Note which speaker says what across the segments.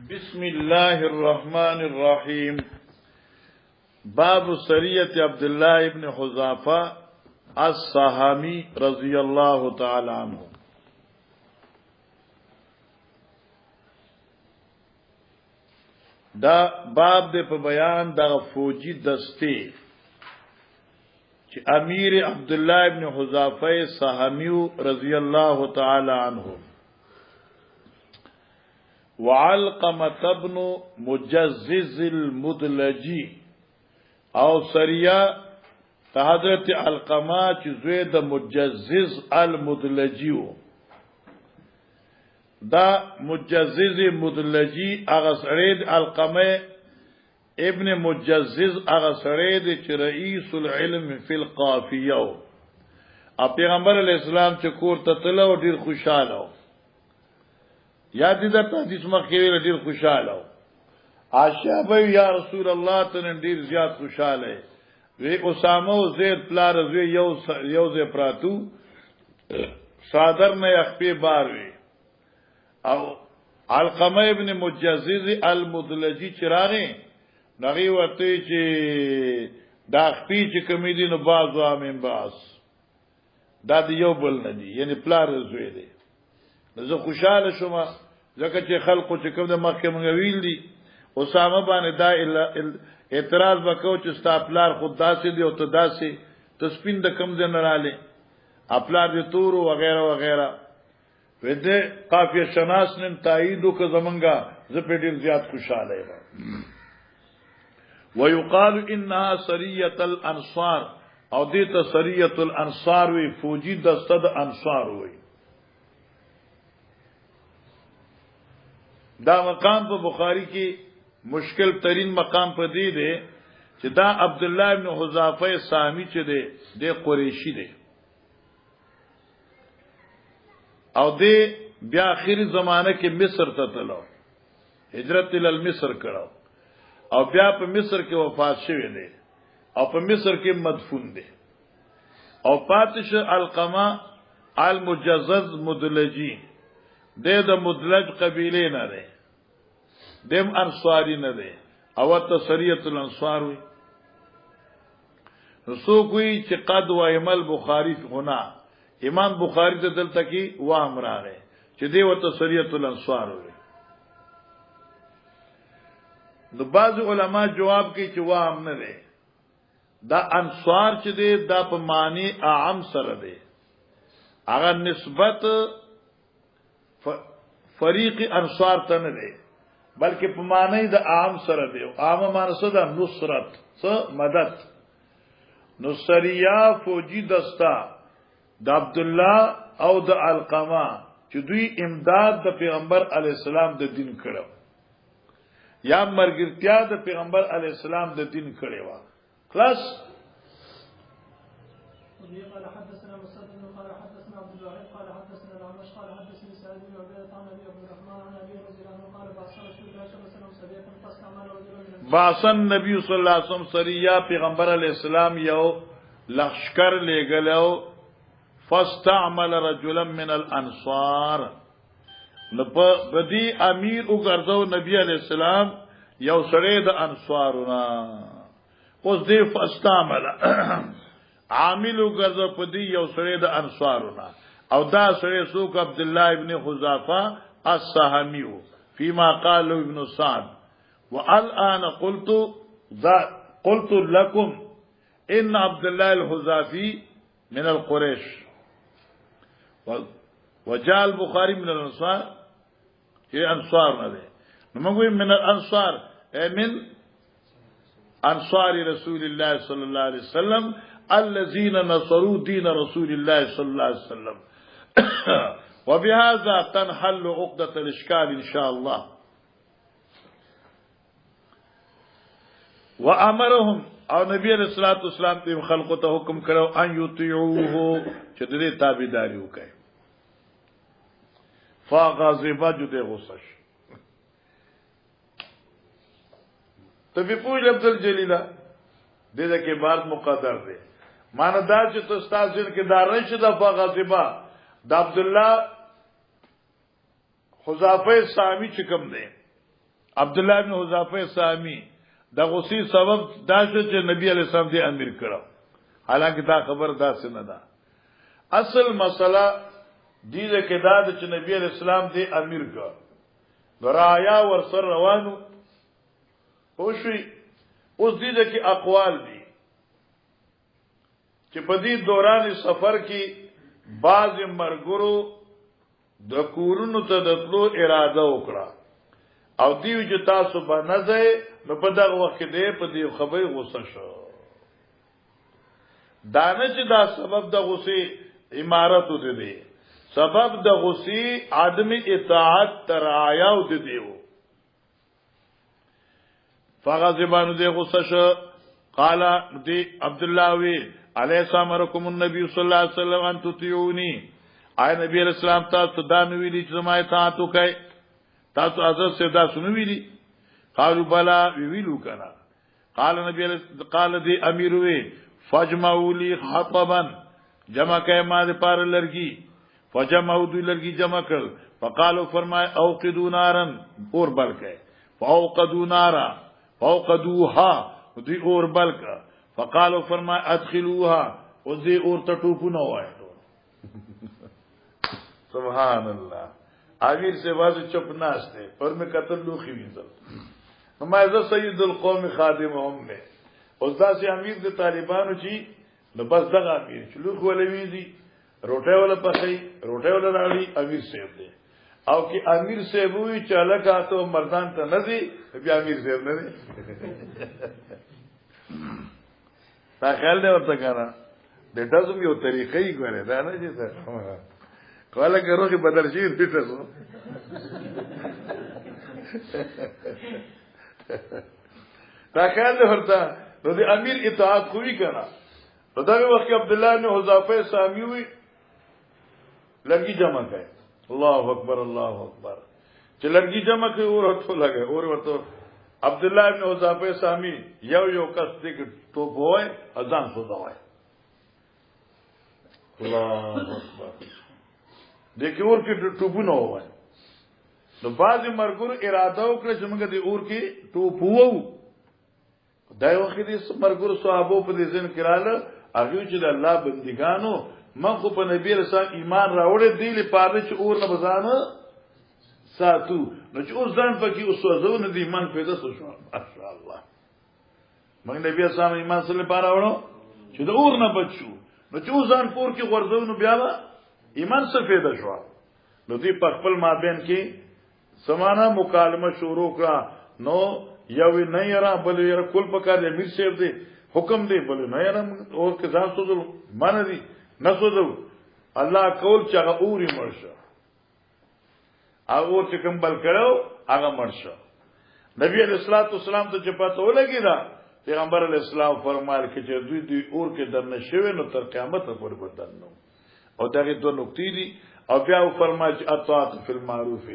Speaker 1: بسم الله الرحمن الرحيم. باب سرية عبد الله بن حذافة السهمي رضي الله تعالى عنه. دا باب دے په بیان دا فوجی دستے چې امیر عبد الله ابن حذافه السهمي رضی الله تعالی عنه وعلقمة ابن مجزز المدلجی او سریہ حضرت علقمہ چې زوی د مجزز المدلجی دا مجزز مدلجی اغه سړی د علقمه ابن مجزز اغه سړی د چې رئیس العلم فی القافیه او پیغمبر علی السلام چې کور ته تلو ډیر خوشاله یاد دې د حدیث مخکې ویل ډیر خوشاله عائشہ به یا رسول الله ته ډیر زیات خوشاله وی اسامه او زید پلار زوی یو زې پراتو صادر نه خپې بار وی او علقمه ابن مجزز المدلجی چراغه نغي ورته چې دا خپې چې کمیدي نو بازو امین باس دا دی یو بل نه دی یعنی پلار زوی دی زه خوشاله شوم ځکه چې خلکو چې کوم د مخکې مونږ ویل دي اسامه باندې دا اعتراض وکاو چې استاپلار خود داسې دی او ته داسې تسپین د کم ځای نه رااله خپلار دي تور او وغیرہ وغیرہ وده قافیه شناس نن تاییدو که زمنګا زه په ډیر زیات خوشاله یم ويقال انها سریه الانصار او دې ته سریه الانصار وی فوجي دسته د انصار وی دا مقام په بخاری کې مشکل ترین مقام په دی دی چې دا عبد الله ابن حذافه سامی چې دی د قریشی دی او دی بیا اخیری زمانه کې مصر ته تلو هجرت ال مصر کړو او بیا په مصر کې وفات شوی دی او په مصر کې مدفون دی او پاتش علقمه المجزز مدلجی د مدلج قبیله نه دی دم انصاری نه دی او ته سریه الانصار وي رسو کوئی چې قد و ایمل بخاری هنا امام بخاری ته دلته کې وهم راغی چې دی وته سریه الانصار وي نو بعض علما جواب کوي چې وهم نه دی دا انصار چې دی دا په معنی عام سره دی هغه نسبت فریق انصار ته نه دی بلکې په معنی د عام سره دی عام معنی څه ده نصرت څه مدد نصریه فوجي دستا د عبد الله او د علقمه چې دوی امداد د پیغمبر علی السلام د دین کړو یا مرګرتیا د پیغمبر علی السلام د دین کړي وا خلاص
Speaker 2: قال حدثنا مسدد قال حدثنا عبد الواحد قال حدثنا الأعمش قال حدثني سعيد بن عبيدة عن أبي عبد الرحمن عن أبي رضي الله عنه قال بعث رسول الله صلى الله عليه وسلم سرية فاستعمل رجلا
Speaker 1: بعث النبي صلى الله عليه وسلم سرية پیغمبر علیہ السلام یو لشکر لګلو فاستعمل رجلا من الانصار بدی امیر وګرځاو نبی علیہ السلام یو سړی د انصارنا اوس دی فاستعمل عامل وګرځاو پدی یو سړی د انصارنا او دا سړی سوق عبد الله ابن حذافه السهمي فيما قال ابن سعد والان قلت لكم ان عبد الله الحذافي من القريش وجاء البخاري من الانصار هي انصار نه نمغوي من الانصار من انصار رسول الله صلى الله عليه وسلم الذين نصروا دين رسول الله صلى الله عليه وسلم وبهذا تنحل عقدة الاشكال ان شاء الله وامرهم او نبی علیہ الصلوۃ والسلام ته خلقو ته حکم کړو ان یطیعوه چې دې تابعداري وکړي فغضب جده غصش تبي پوج عبد الجلیل دې کې بعد مقدر دی معنی دا چې تو استاد جن کې دار نشي د فغضب د عبد الله حذافه سامی چې کوم دی عبد الله بن حذافه سامی د غصې سبب دا شو چې نبی علیہ السلام دې امیر کړو حالانکه دا خبر داسې نه ده اصل مسله دې کې دا چې نبی علیہ السلام دې امیر کړ درایا ور سر روانو خوشي اوس دې کې اقوال دي چې په دې دوران سفر کې بعض مرګرو د کورونو ته د تلو اراده وکړه او دیو چې تاسو باندې ځای نو په دغه وخت کې په دې خبرې غوسه شو دانه چې دا سبب د غصې امارت ودی دی سبب د غصې عدم اطاعت ترایا ودی دیو فغضبان دې غصه شو قال دې عبد الله وی علیہ السلام علیکم النبی صلی الله علیه وسلم ان تطیعونی آی نبی علیہ السلام تاسو دا نو ویلی چې ما اطاعت وکای تاسو حضرت سے دا سنو ویلی قالوا بلا ویلو کنا قال دی امیر وی فجمعوا لی خطبا جمع کئ ما دې پار لرګي فجمعوا دی لرګي جمع کړ فقالوا فرمای اوقدوا نارا اور بل کئ فوقدوا نارا فوقدوها دی اور بل کئ فقالوا فرمای ادخلوها او دی اور ته ټوپو نه وای سبحان الله امیر سے واز چپ ناشتے پر میں قتل لوخی وینځل نمازه سید القوم خادمهم نے اوس دا سي امیر د طالبانو چی نو بس دغه امیر چې لوخ ولې وینځي روټه ولا پخې روټه ولا راړي امیر صاحب دی او کې امیر صاحب وی چې لکه ته مردان ته نه دی بیا امیر صاحب نه دی تا خیال دی ورته کنه د تاسو یو طریقې غره دا نه چې څه کله که روحي بدل شي دې تاسو تا خیال دی ورته نو د امیر اطاعت کوي کنه په دغه وخت عبد الله بن حذافه سامی وی لرګي جمع کړي الله اکبر چې لرګي جمع کړي اور ورته لګي اور ورته عبد الله بن حذافه سامی یو کس دې ټوپ وای اذان سو دا وای الله اکبر دغه اور کې ټوپونه وای نو بعضی مرګور اراده وکړه چې موږ دې اور کې ټوپ وو دا یو وخت دې مرګور صحابه په دې ځین کړهاله هغه چې د الله بندګانو من خو په نبی رسول ایمان راوړې دی لپاره چې اور نه بزانه ساتو نو چې اوس ځان پکې اوسوځو نه دی ایمان پیدا شو ماشاء الله موږ نبی رسول ایمان سره لپاره راوړو چې د اور نه بچو نو چې اوس ځان پور کې ورځو نو بیا ایمان څه پیدا شو نو دې په خپل مابین کې سمانا مکالمه شروع کړه نو یو نه یرا بل یرا کول پکار دې امیر صاحب دې حکم دې بل نه یرا اور کې ځان سوزل مان دي نه سوزل الله کول چې هغه اوري مرشه هغه چې کوم بل کړو هغه مرشه نبی علیہ الصلوۃ والسلام ته چې پته ولګی دا پیغمبر علیہ السلام فرمایل چې دوی اور کې درنه شوی نو تر قیامت پورې بدل نو او دغه دوه نقطې دي او بیا فرمایي اطاعت فی المعروف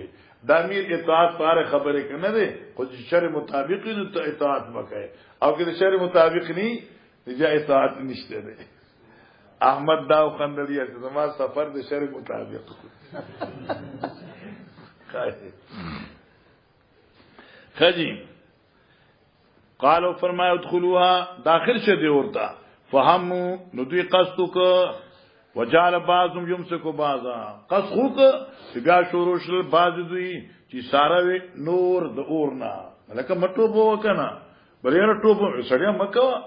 Speaker 1: د امیر اطاعت پر خبره کنه ده خو شر مطابق نه اطاعت وکړي او که شر مطابق نه دی اطاعت نشته ده احمد داو خندلیا چې زما سفر د شر مطابق خجی قالوا فرمایا ادخلوها داخل شه دی ورته فهموا نو دوی قصدو که وجعل بعضهم يمسك بعضا قصخوک بیا شروع شل بعض دوی چې ساروي نور د اورنا لکه مټو بو کنه بلیر ټوب سړیا مکه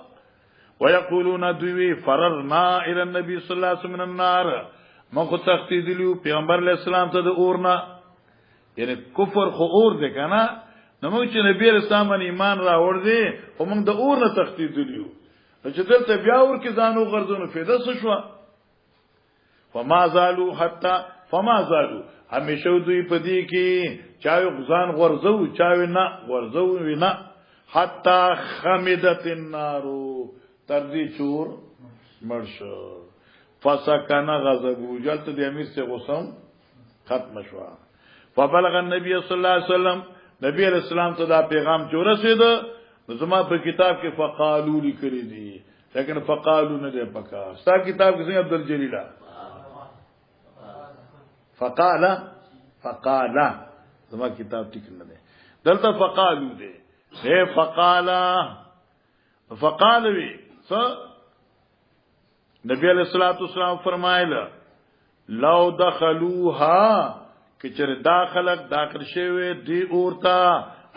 Speaker 1: ويقولون دوی فررنا الى النبي صلى الله عليه وسلم من النار مخ تختیدلو پیغمبر علیہ السلام ته د اورنا یعنی کفر خو اور دی کنه نو موږ چې نبی رسول الله ایمان راوړ دي خو موږ د اورنا تختیدلو چې دلته بیا ور کې ځانو غرضونو فایده څه شو فما زالو همیشه دوی پدې کې چاوي غزان غرزو چاوي نه غرزو وینا حتا خمدت النار تر دې چور مرشو فسكن غضب جلت د امیر سے غصم ختم شو فبلغ النبي صلی الله علیه وسلم نبی علیہ السلام ته دا پیغام جوړ رسید زما په کتاب کې فقالو لیکلي دي لیکن فقالو نه ده پکا ستا کتاب کې څنګه عبدالجلیل فقال زما کتاب ټیک نه ده دلته فقالو دے اے فقال وی نبی علیہ الصلوۃ والسلام فرمایله لو دخلوها کچر داخل شوی دی اورتا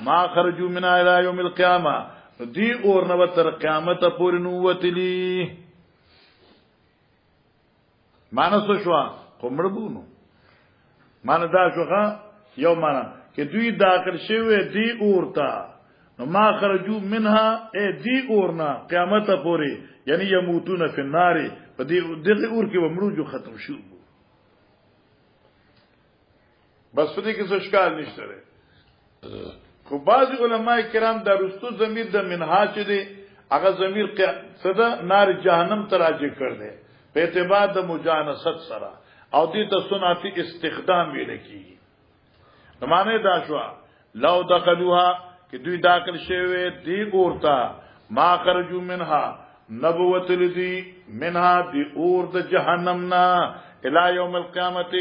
Speaker 1: ما خرجو من الى يوم القيامه دی اور نو تر قیامت پورې نو وتلی مانسو شو کومړبونو مان دا شوخه یو معنا کې دوی داخل شوی دی اورتا نو ما خرجو منها اے دی اورنا قیامت پورې یعنی یموتون فی النار په دې اور کې ومړو جو ختم شو بس په دې کې څه اشکال نشته خو بعض علماء کرام دا رستو ضمیر د منها چې دی هغه ضمیر صدا نار جهنم تراجع کړ دے په اعتبار د مجانست سره او دې ته صنعتی استخدام ویل کیږي زمانه دا شو لو دخلوها کہ دوی داخل شوی دی اورتا ما خرجو منها نبوت لدی منها دی اور د جہنمنا الى یوم القیامت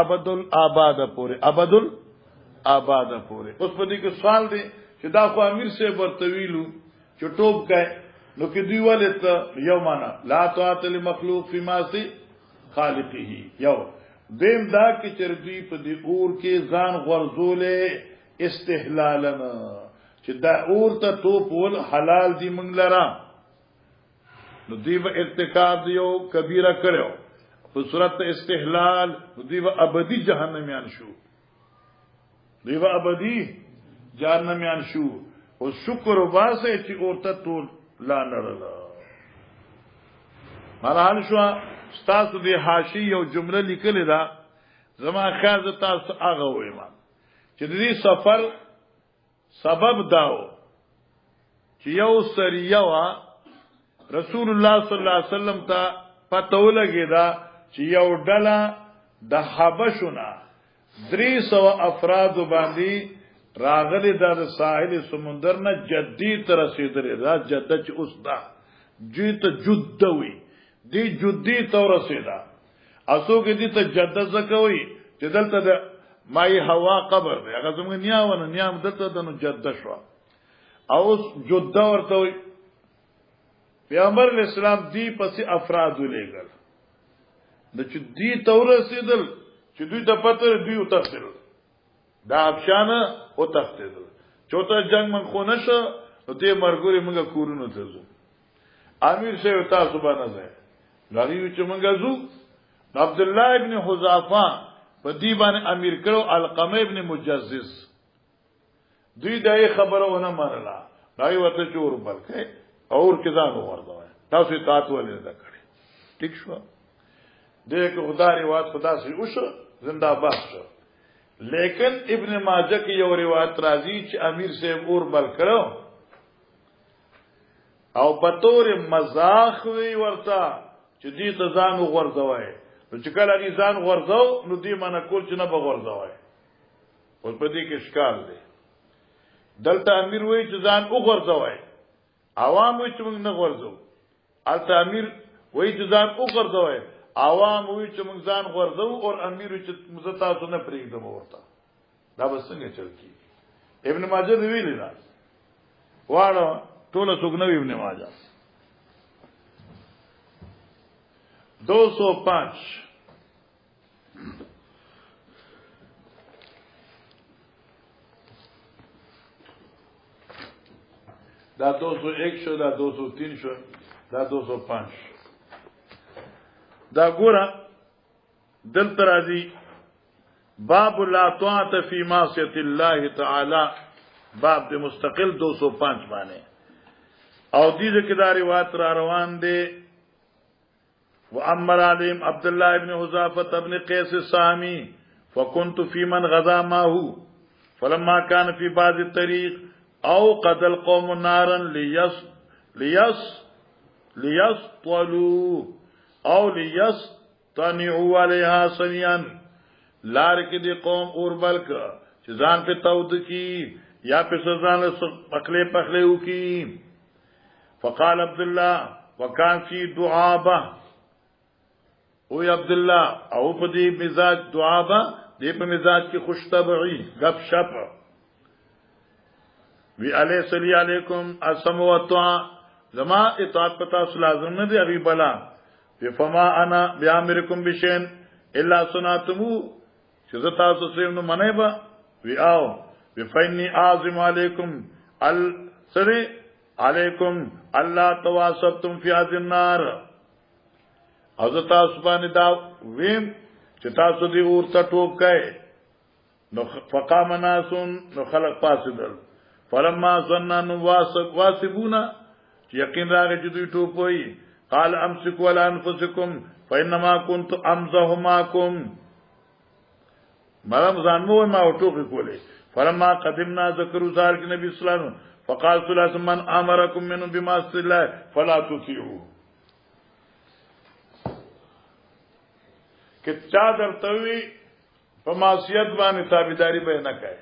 Speaker 1: ابد الاباد پورے ابد الاباد پورے اس پدی کے سوال دی چې دا خو امیر سے ورتویلو چې ټوب کای نو کې دوی ولت یو معنا لا طاعت لمخلوق فی معصی خالقه یو دیم دا کې چر دوی په دی اور کې ځان غرزولې استحلالنا چې دا اور ته توپ ول حلال دی منګ لرا نو دی و ارتکاب دیو کبیره کړو په صورت استحلال دی و ابدی جهنميان شو دی و ابدی جهنميان شو او شکر واسه چې اور ته ټول لا نرلا مرحل شو تاسو دی حاشیه یو جمله لیکلې ده زما خاص تاسو هغه وایم چې دې سفر سبب داو چې یو سریه وا رسول الله صلی الله علیه وسلم ته پته ولګیدا چې یو ډله د حبشونه 300 افراد باندې راغلي د ساحل سمندر نه جدی تر رسیدلې را جده چې اوس دا جیت جدوي دی جدی تر رسیدا اسو کې دي ته جده زکوي چې دلته د مای هوا قبر دی هغه زموږ نیاونه نیام دته د نو جده شو او جده ورته وي پیغمبر اسلام دی پسې افراد ولېګل د چې دی تور رسیدل چې دوی ته پته دوی او تفصیل دا افشانه او تفصیل چوته جنگ من خو نشه نو دې مرګوري موږ کورونو ته ځو امیر شه تاسو باندې ځای لغوی چې موږ ځو عبد الله ابن حذافه په دی باندې امیر کړو القمه ابن مجزز دوی دای خبره ونه مرلا دای ورته چور بلکې اور کې ځان ورځوي تاسو اطاعت ولې نه کړی ٹھیک شو دغه خدای روایت خدا سي اوسه زنده باد شو لیکن ابن ماجه کې یو روایت راځي چې امیر سے اور بل کړو او بطور مزاح وی ورته چې دې ته ځان ورځوي چې کله دې ځان ورځو نو دې معنی کول چې نه بغورځوي او په دې کې اشکال دی دلته امیر وی چې ځان وګورځوي عوام وی چې موږ نه ورځو الته امیر وی چې ځان وګورځوي عوام وی چې موږ ځان ورځو او امیر وی چې موږ تاسو نه پریږدم ورته دا به څنګه چل کی ابن ماجه دی ویلی دا واړه ټول څوک نه ابن ماجه 205 دا 201 شو دا 203 شو دا 205 دا ګوره دلته راځي باب لا طاعت فی معصیت الله تعالی باب د مستقل 205 باندې او دې کې دا روایت را روان دي وامر عليهم عبد الله ابن حذافه ابن قيس السامي فكنت في من غزا معه فلما كان في بعض الطريق اوقد القوم نارا ليسطلوا او ليستنعوا عليها صنيا لار کې دي قوم اور بلک چې ځان په تود کی یا په ځان له پخلې وکي فقال عبد الله وكان في دعابه او عبد الله او په دې مزاج دعابه دې په مزاج کې خوش طبعي غب شپ وی علی صلی علیکم اسم و طاعه زما اطاعت پتا لازم نه دی ابي بلا فما انا بیامرکم بشین الا صنعتمو چې تاسو سره نو منای با وی آو بفینی اعظم علیکم السری علیکم الله تواصبتم فی هذه النار حضرت اسبان دا ویم چې تاسو دی ورته ټوب کای نو فقام ناس نو خلق پاسدل فلما ظنن واسبونا یقین راغی چې دوی ټوب وای قال امسكوا على انفسكم فانما كنت امزح معكم مرام ځانمو ما ټوب کولې فلما قدمنا ذکر ذلك نبی صلی الله علیه وسلم فقال صلی الله علیه وسلم من امركم من بمعصيه الله فلا تطيعوه کہ چا درتوی په معصیت باندې تابعداري به نه کوي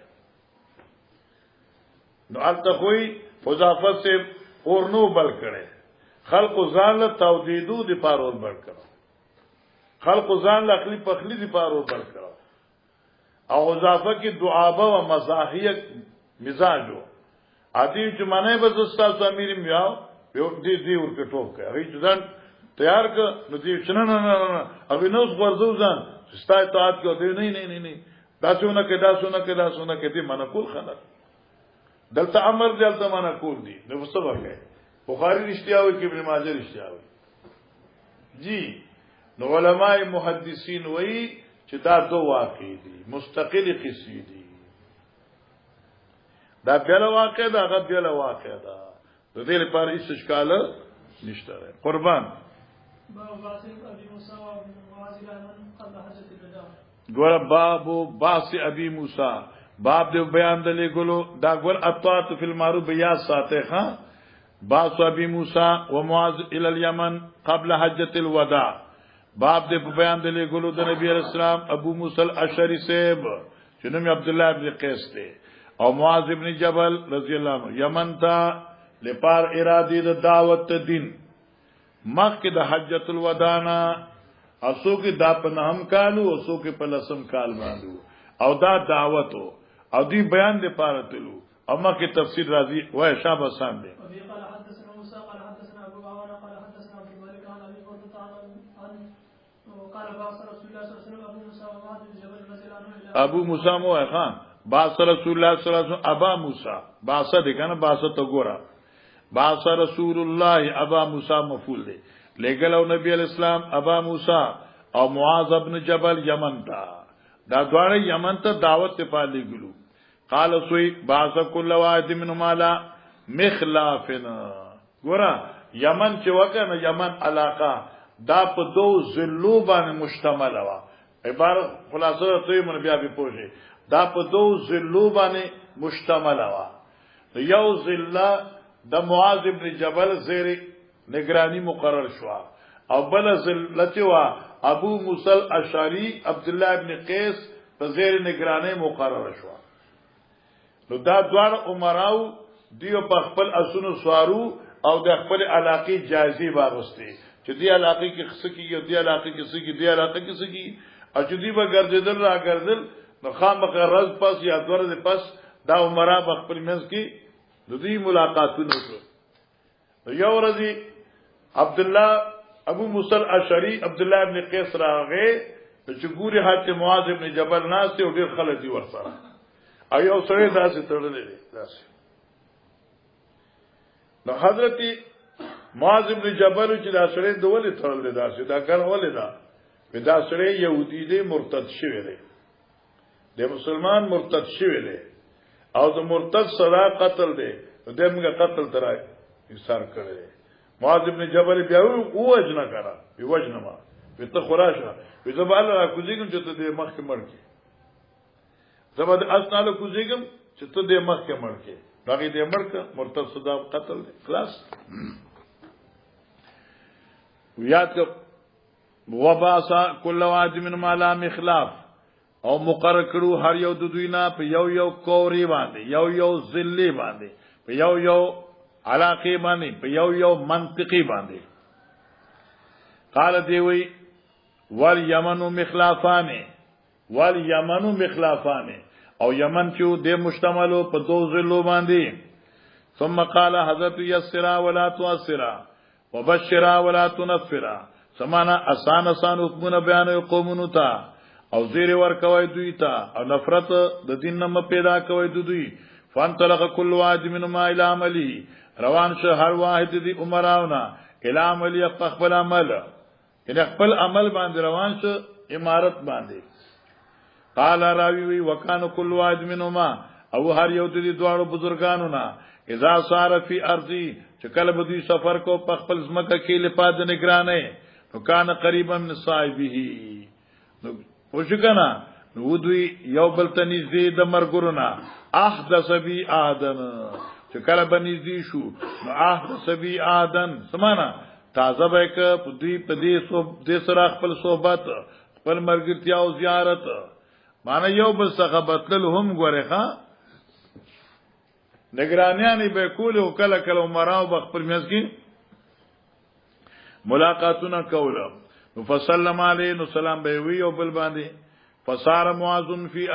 Speaker 1: نو التخوی حذافت سے اور نو بل کړي خلق ځان له توحیدو دی پارول بل کړه خلق ځان له عقلی پخلی دی پارول بل کړه او حذافه کی دعابه و مزاحیه مزاجو عادی جمانه بزستا امیر میاو یو دی ورته ټوک کوي ځان تیار ک نو دی چنه نه ابي نو ورزو ځان ستا اطاعت کو دی نه داسونه کې داسونه کې دی منقول خلق دلته امر دلته منقول دی نو څه وکړي بخاری رشتیا وي کې ابن ماجه رشتیا وي جی نو علماء محدثین وایي چې دا دو واقع دي مستقل قصې دي دا بل واقع دا غو بل واقع دا د دې لپاره هیڅ اشکال نشته قربان ګور باب باس ابي موسی باب دې بیان دلې ګلو دا ګور اطاعت فی المعروف بیا ساته ها باس ابي موسی و معاذ الى اليمن قبل حجۃ الوداع باب دې بیان دلې ګلو د نبی رسول الله ابو موسی الاشعری صاحب چې نوم عبد الله ابن قیس دی او معاذ ابن جبل رضی الله عنه یمن ته لپاره ارادي د دعوت دین مخکې د حجۃ الوداع اسو کې دا په نهم کالو اسو کې په لسم کال باندې او دا دعوت او دی بیان دې پاره تلو اما کې تفسیر راځي وای شابه سان دي ابو موسی مو خان باس رسول الله صلی الله علیه وسلم ابا موسی باس دې کنه باس ته ګورا باس رسول الله ابا موسی مفعول دی لګلو نبی اسلام ابا موسی او معاذ ابن جبل یمن تا دا دواړه یمن ته دعوت ته پالي ګلو قال سوی باس کل واحد من مالا مخلافنا ګورا یمن چې وکنه یمن علاقه دا په دو ذلو باندې مشتمل وا عبارت خلاصه ته من بیا به پوښي دا په دو ذلو باندې مشتمل وا یو ذله د معاذ ابن جبل زیر نگرانی مقرر شو او بل ذله وا ابو موسی الاشعری عبد الله ابن قیس په زیر نگرانی مقرر شو نو دا دوار عمراو دیو په خپل اسونو سوارو او د خپل علاقې جایزي واغسته چې دی علاقې کې خصکی او دی علاقې کې خصکی دی علاقې کې خصکی او چې دی به ګرځیدل را ګرځیدل نو خامخا رز پس یا دور پس دا عمره خپل منځ کې د دې ملاقاتونه وکړه یو ورځی عبد الله ابو موسی الاشعری عبد الله ابن قیس راغه چې ګوري حضرت معاذ ابن جبل ناس ته ډیر خلک دي ورسره ایو سره داسې تړلې دي داسې نو حضرت معاذ ابن جبل چې دا سره دولې تړلې داسې دا کار ولې دا دا سره يهودي دي مرتد شوی دی د مسلمان مرتد شوی دی او د مرتد سره قتل دی دغه قتل ترای ایثار کړی معاذ ابن جبل بیا وجنا کرا بي وجنا ما په خراشه په زبال را کوزیګم چې ته د مخ کې مړ کی زبد اسناله کوزیګم چې ته د مخ کې مړ کی دغه دې مړ ک مرتد صدا قتل دی خلاص یاد ک وباسا کل واحد من مالا مخلاف او مقرر کړو هر یو د دوی نه په یو کوری باندې یو ذلی باندې په یو علاقه باندې په یو منطقي باندې قال دی وی والیمن مخلافان او یمن چې د مشتملو په دو ذلو باندې ثم قال حضرت یسرا ولا تعسرا وبشرا ولا تنفرا سمانا آسان حکمونه بیان قومونو ته او زیر ور کوي دوی ته او نفرت د دین نه پیدا کوي دوی فانطلق كل واحد منهما الى عمله روان شه هر واحد دی عمراونا الى عمله خپل عمل ان خپل عمل باندې روان شه امارت باندې قال راوی وی وکانو كل واحد منهما او هر یو دی دوړو بزرګانو نا اذا صار فی ارضی چې کله به دوی سفر کو په خپل ځمکه کې لپاد نگرانه نو کان قریبا من صاحبه نو وشکنا نو دوی یو بل ته نږدې د مرګورنا احدث بی آدن چې کله به نږدې شو نو احدث بی آدن سمانا تازه به ک دوی په دې سره خپل صحبت خپل مرګرتیا او زیارت معنی یو بل څخه بتل هم غوړي ښا نگرانیانی به کول او کله کله مراو بخپل میز کې ملاقاتونه کوله نو فسلم علیه نو سلام به وی او بل باندې فصار معاذ فی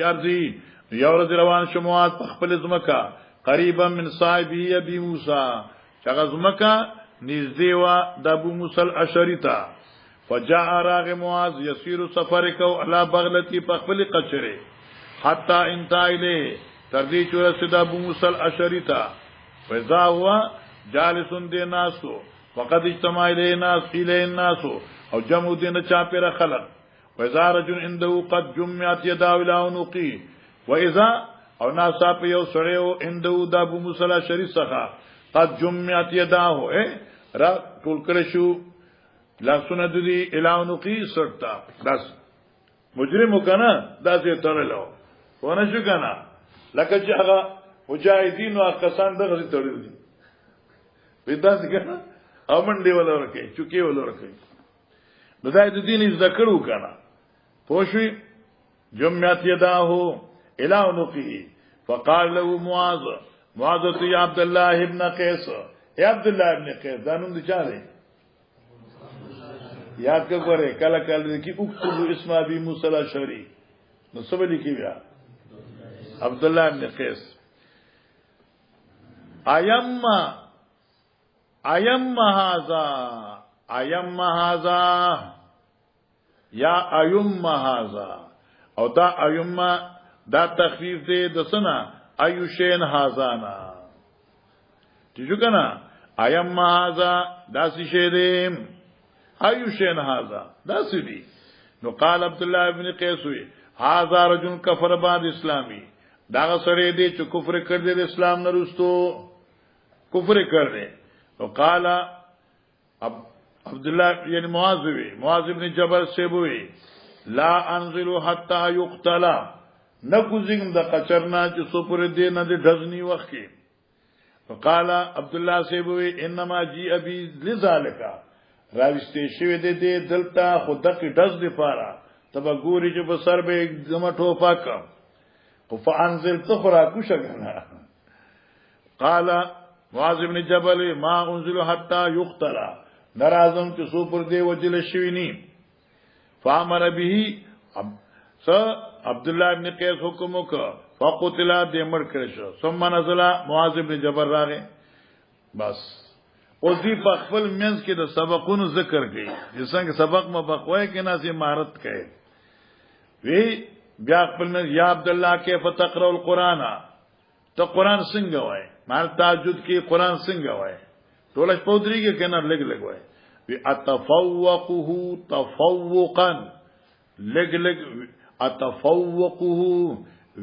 Speaker 1: ارضی یو ورځ روان شو معاذ په خپل ځمکه قریبا من صاحبه ابي موسی چغه ځمکه نږدې وا د ابو موسی الاشعری ته فجاء راغ معاذ يسير سفر کو علی بغلتی په خپل قچره حتا انتهى الیه تر دې چې رسید ابو موسی الاشعری ته فذا هو جالس دیناسو وقد اجتمع الیه الناس او جمع دین چا پر خلق وذا رجل عنده قد جمعت يداه الى عنقه واذا او ناسا په یو سړیو عنده د ابو موسی الاشعری څخه قد جمعت يداه را ټول کړه شو لاسونه د دې الى عنقه سرتا بس مجرم کنه داسې تړلو ونه شو کنه لکه چې هغه مجاهدین او کسان دغه تړل دي ودا څنګه امن دی ولا ورکه چوکي ولا ورکه نو دا د دین ذکر وکړه پوښي جمعت يداه الى عنقه فقال له معاذ يا عبد الله ابن قيس يا عبد الله ابن قيس دا نوم دي چاره یاد کړئ کله کله کې اكتب اسم ابي موسى الاشعري نو سبلی کې بیا عبد الله ابن قيس ايم هذا یا ايم هذا او دا ايم دا تخفیف دی د سنا ايوشين هازانا تیجو کنا ايم هذا دا سی شه دی ايوشين هذا دا سی دی نو قال عبد الله ابن قيس هذا رجل كفر بعد اسلامي دا سره دی چې کفر کړ دې اسلام نه رستو کفر کړ دې نو قال عبد الله یعنی معاذ ابن جبل سے وی لا انزل حتى يقتل نکوزیم د قچرنا چې سپر دې نه د ډزنی وخت کې فقال عبد الله سے وی انما جی ابي لذالک راوستي شوی دې دلته خود کې ډز دی پاره تبا ګوري چې په سر به زمټو پاک فانزل تخرا کوشګنا قال معاذ ابن جبل ما انزل حتى يقتل نرازم چې سو پر دی وجل شوینی فامر به عبد الله ابن قيس حکم وکړه فقتل دمر کړشو ثم نزل معاذ ابن جبل راغه بس او دی په خپل منځ کې د سبقونو ذکر کړي چې څنګه سبق مبقوي کې ناسي مهارت کړي وی بیا خپل منځ یا عبد الله کیف تقرأ القرآن ته قرآن څنګه وای مال تهجد کې قرآن څنګه وای ټولش پودريږي کنه لګ وای وی اتفوقه تفوقا لګ اتفوقه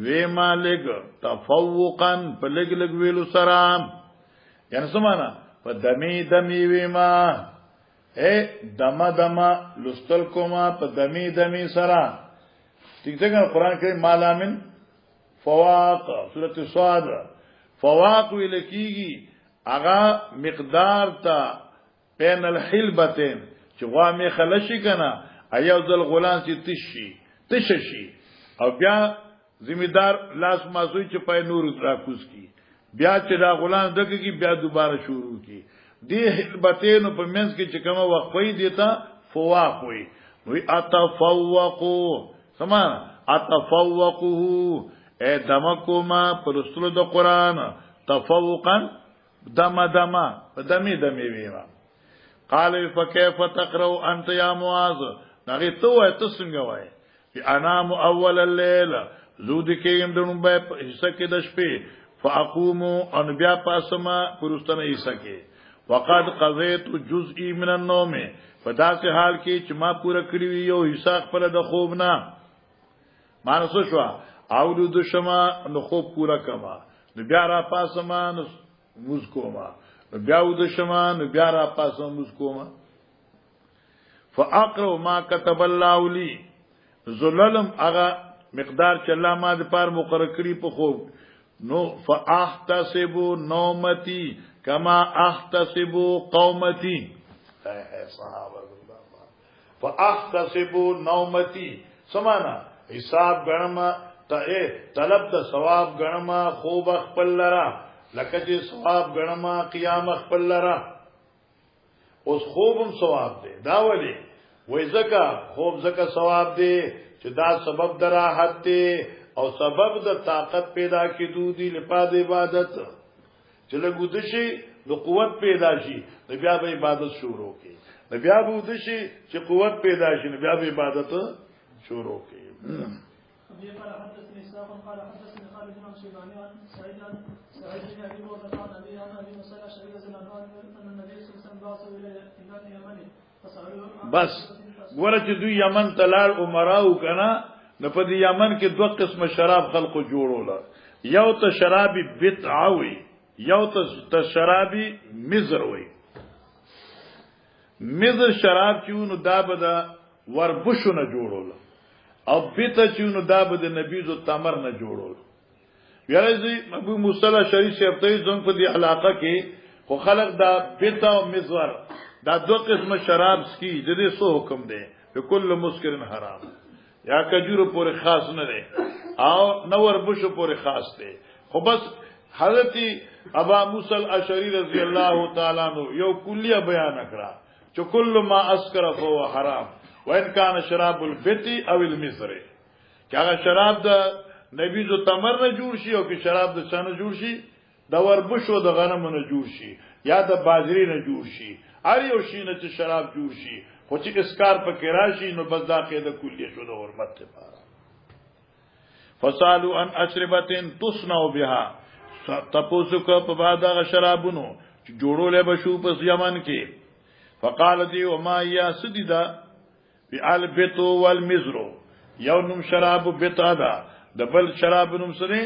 Speaker 1: وما لګ تفوقا په لګ ویلو سره یعنی سمانا په دمی ویما دما لستل کوما په دمی سره ٹھیک څنګه قران کې مالامن فواق سورۃ صاد فواق ولکیږي اغا مقدار تا بین الحلبتين چې غوا می خلشي کنه ایو ذل غلان چې تششي او بیا ذمہدار لاس مازوی چې پای نور راکوس کی بیا چې دا غلان دغه کی بیا دوباره شروع کی دی حلبتين په منځ کې چې کومه وقفه دیتا فواق وي اتفوقوا سما اتفوقه دمکوما پرستلو د قرآن تفوقا دم دمي ویما قال فكيف تقرأ انت يا معاذ نغی تو څنګه وای انام اول الليل زود کېم دنو به حصہ کې د شپې فاقوم ان بیا پاسما پرستنه حصہ کې وقد قضيت جزء من النوم فدا سے حال کې چې ما پورا کړی یو حصہ خپل د خوب نه مانسو شو او د شما نو خوب پورا کما نو بیا را پاسما نو موز کوما نو بیا د شما نو بیا را پاسما موز کوما فاقرأ ما كتب الله لي ذللم اغا مقدار چې الله ما د پار مقرر کړی په خوب نو فاحتسب نومتي كما احتسب قومتي صحابه فاحتسب نومتي سمانا حساب غنما طلب د ثواب غنما خوب خپل لرا لکه چې ثواب غنما قیام خپل لرا اوس خوبم ثواب دی دا ولی وای زکا خوب زکا ثواب دی چې دا سبب د راحت دی او سبب د طاقت پیدا کیدو دی لپاره عبادت چې لګود شي د قوت پیدا شي د بیا به عبادت شروع کی د بیا به ود شي چې قوت پیدا شي د بیا به عبادت شروع کی
Speaker 2: قال حدثني إسحاق قال حدثني خالد بن شيباني عن سعيد بن أبي بردة عن أبي موسى الأشعري رضي الله عنه أن النبي صلى الله عليه وسلم بعثه إلى اليمن فسألوه
Speaker 1: بس ورته دوی یمن تلال عمراو کنا نه په دې یمن کې دوه قسم شراب خلقو جوړول یو ته شرابي بدعوي یو ته شرابي مزر وي مزر شراب چونو دابدا وربشونه جوړول او بیت چونو دابد نبیزو تمر نه جوړول یارزي ابو موسی الاشعری شپته ځون په دې علاقه کې خو خلق دا بیت او مزور دا دو قسم شراب سکی د دې سو حکم دی په کل مسکرن حرام یا کجورو پورې خاص نه دی او نور بشو پورې خاص دی خو بس حضرت ابا موسی الاشعری رضی الله تعالی عنہ یو کلیه بیان کړه چې کل ما اسکر فهو حرام وان کان شراب البت او المصر چې هغه شراب د نبیزو تمر نه جوړ شي او کې شراب د چانه جوړ شي د وربشو د غنم نه جوړ شي یا د باجری نه جوړ شي هر یو شي نه چې شراب جوړ شي خو چې اسکار په کې راشي نو بس دا قاعده کلیه شو د حرمت لپاره فسالو ان اشربتن تصنع بها تپوسو کو په بعد هغه شرابونو چې جوړولې بشو په یمن کې فقال دی وما یا سدیدا بالبت والمزر یو نوم شراب بتادا د بل شراب نوم سره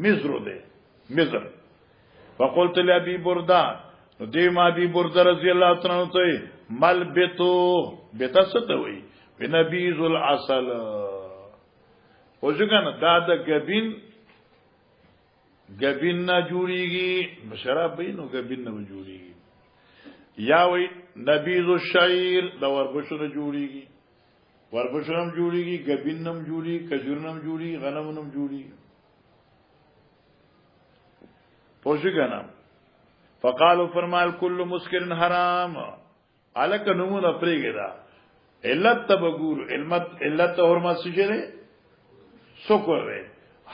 Speaker 1: مزر دی مزر فقلت لابي برده نو دی ما بي برده رضی الله تعالی عنہ ته مل بتو بتا ستوي بنبيذ العسل او څنګه دا د غبین نه جوړیږي شراب به نو غبین نه جوړیږي یا وی نبیذ الشعير دا وربشو نه جوړیږي وربشنم جوړیږي غبینم جوړي کجورنم جوړي غنمنم جوړي پوښګنم فقالوا فرمال كل مسكر حرام الک نمون افریګدا علت تبغور علت حرمت سجره سکر وی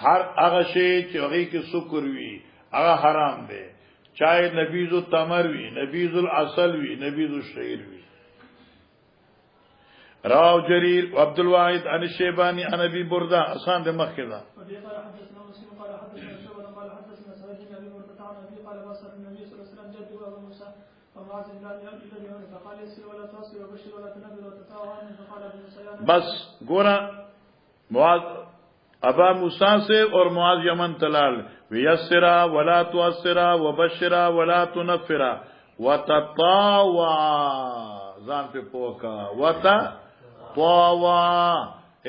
Speaker 1: هر هغه شی چې هغه کې سکر وی هغه حرام دی چاہے نبیذ التمر وی نبیذ العسل وی نبیذ الشعير وی راو جرير وعبد الواحد عن الشيباني عن ابي برده اسان د مخه دا بس گورا معاذ ابا موسی سے اور معاذ یمن تلال ویسرا ولا تؤسرا وبشرا ولا تنفرا وتطاوع ځان په پوکا وتا طاوا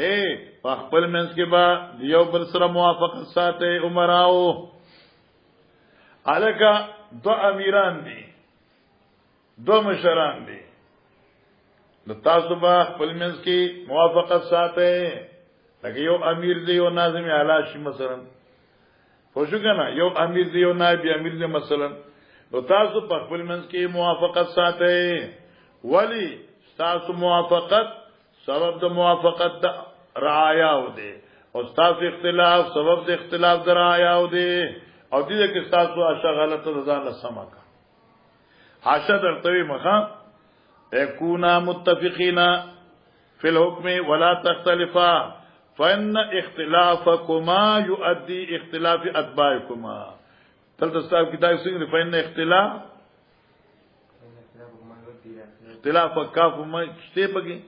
Speaker 1: اے خپل منس کې با یو بل سره موافقت ساته عمراو الکا دو امیران دي دو مشران دي د تاسو با خپل منس کې موافقت ساته لکه یو امیر دی یو ناظم اعلی شي مثلا خوشو کنه یو امیر دی یو نائب امیر دی مثلا نو تاسو په خپل منس کې موافقت ساته ولی تاسو موافقت سبب د موافقت د رعایا و دی او تاسو اختلاف سبب د اختلاف د رعایا و دی او دې کې تاسو عاشا غلطه ځان له سما کا عاشا درتوي مخه يكونا متفقين في الحكم ولا تختلفا فإن اختلافكما يؤدي اختلاف أتباعكما تلتصاب كتاب سنگل فإن اختلاف كافما شتے بگی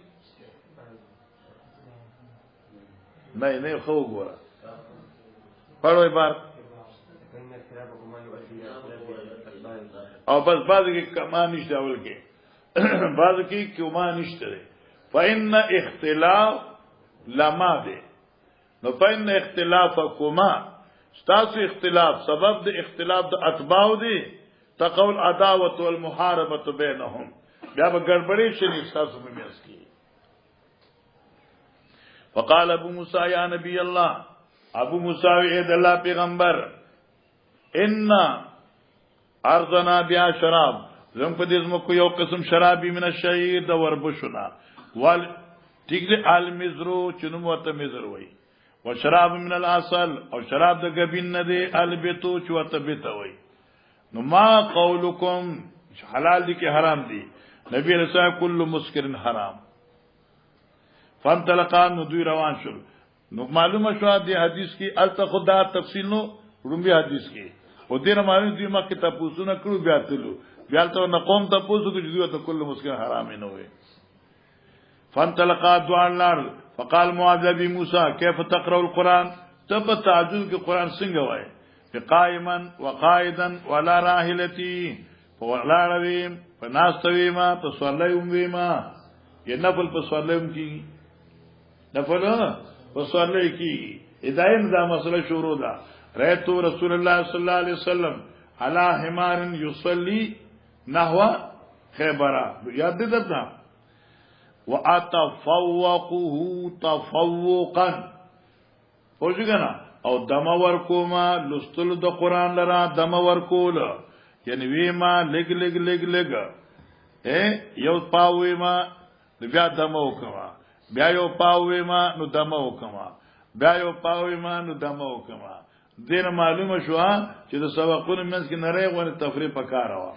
Speaker 1: نہیں خو گورا پڑھو عبارت او بس بعض کی کما نشتے اول کے بعض کی کما نشتے فإن اختلاف لما دے نو فإن اختلافکما ستاسو اختلاف سبب د اختلاف د اتباع دی تقول عداوت والمحاربه بینهم بیا به گڑبڑی شنی ستاسو په میاس کی فقال ابو موسی یا نبی الله ابو موسی اے الله پیغمبر ان ارضنا بیا شراب زم په دې زمو کو یو قسم شرابی من الشعير د وربشنا وال ٹھیک دی المزرو چنو ورته مزر وای و شراب من العسل او شراب د غبین نه دی البتو چوته بیت وای نو ما قولکم حلال دی کہ حرام دی نبی علیہ السلام کل مسکر حرام فانطلقا نو دوی روان شول نو معلومه شو دی حدیث کی الته خدا تفصیل نو رومبی حدیث کی او دینه معلوم دی ما کتاب پوسونه کړو بیا تلو بیا ته نه قوم ته پوسو چې دوی ته کل مسکر حرام نه وای فانطلقا دوانلار فقال معاذ ابي موسى كيف تقرأ القرآن تب تعجب کہ قرآن څنګه وای قائما وقائدا ولا راحلتي ولا رويم فناستويما فصليهم بما ينفل فصليهم کی نفل فصلي کی ادایم دا مسئلہ شروع دا رأيت رسول الله صلى الله عليه وسلم على حمار يصلي نحو خيبر یاد دې درته واتفوقه تفوقا پوجګنا او دم ورکوما لستل د قران لرا دم ورکول یعنی ویما لګ لګ لګ لګ یو پاویما بیا دم وکما بیا یو پاویما نو دم وکما بیا یو پاویما نو دم وکما دین معلومه شو چې د سبقونو منځ کې نری غوړي تفریح پکاره وا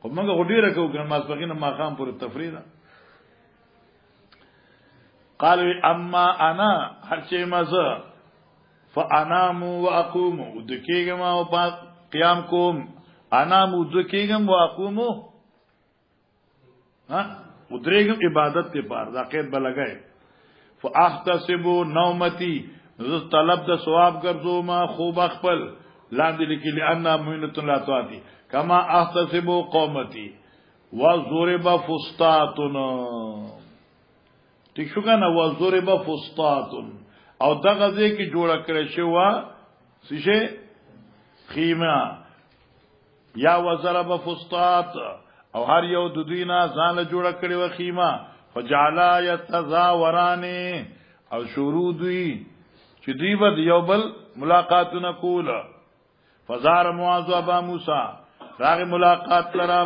Speaker 1: خو موږ غوډیره کوو ګر ماسپخینه ماقام پر تفریح قالوا اما انا هر شيء مزه فانام واقوم ودکیګم او قیام کوم انام ودکیګم واقوم ها ودریګم عبادت ته پار دا قید بلګای فاحتسب نومتي ز طلب د ثواب ګرځو ما خوب خپل لاندې لیکي لئن مؤمنه لا تعتی کما احتسب قومتي وضرب فسطاطنا ٹھیک شو کنه وضرب فسطاط او دغه ځای کې جوړه کړی شو سشه خیمه یا وضرب فسطاط او هر یو د دوی نه ځان جوړه کړی و خیمه فجعلا يتزاوران او شروع دوی چې دوی بد یو بل ملاقاتونه کول فزار معاذ ابا موسی راغ ملاقات لرا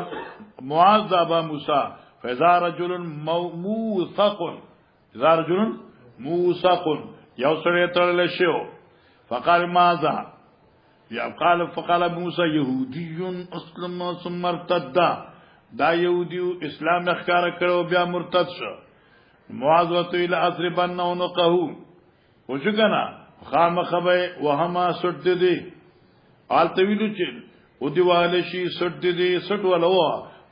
Speaker 1: معاذ ابا موسی فزار رجل موثق ذا رجل موثق یو سره تړل شو فقال ماذا فقال موسى يهودي اسلم ثم ارتد دا يهودي اسلام اخکار کړو بیا مرتد شو معاذ وتو الى اضربن عنقه وشکنا خامخبه وهما سد دي التویلو چې او دیواله شي سد دي سټ ولو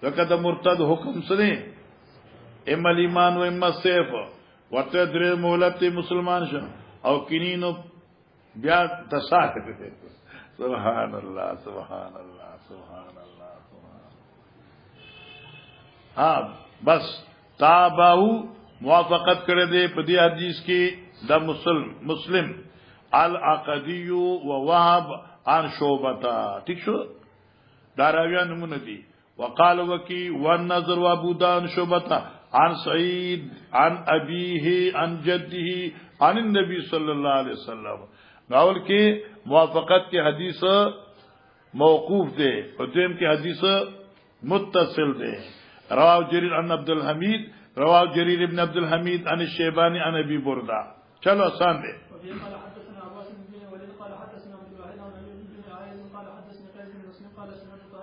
Speaker 1: لکه د مرتد حکم سره اما ایمان و اما سیف ورته درې مهلت مسلمان شه او کینینو بیا تساک دې سبحان الله سبحان الله سبحان الله ها بس تابعو موافقت کړه دې په دې حدیث کې د مسلم العقدی و وهب عن شعبہ ٹھیک شو داراویان نمونه دي وقال وكي والنظر وابو دان شعبہ عن سعيد عن ابيه عن جده عن النبي صلى الله عليه وسلم ناول کې موافقت کې حدیث موقوف ده او دیم کې حدیث متصل ده رواه جرير عن عبد الحميد رواه جرير ابن عبد الحميد عن الشيباني عن ابي برده چلو آسان ده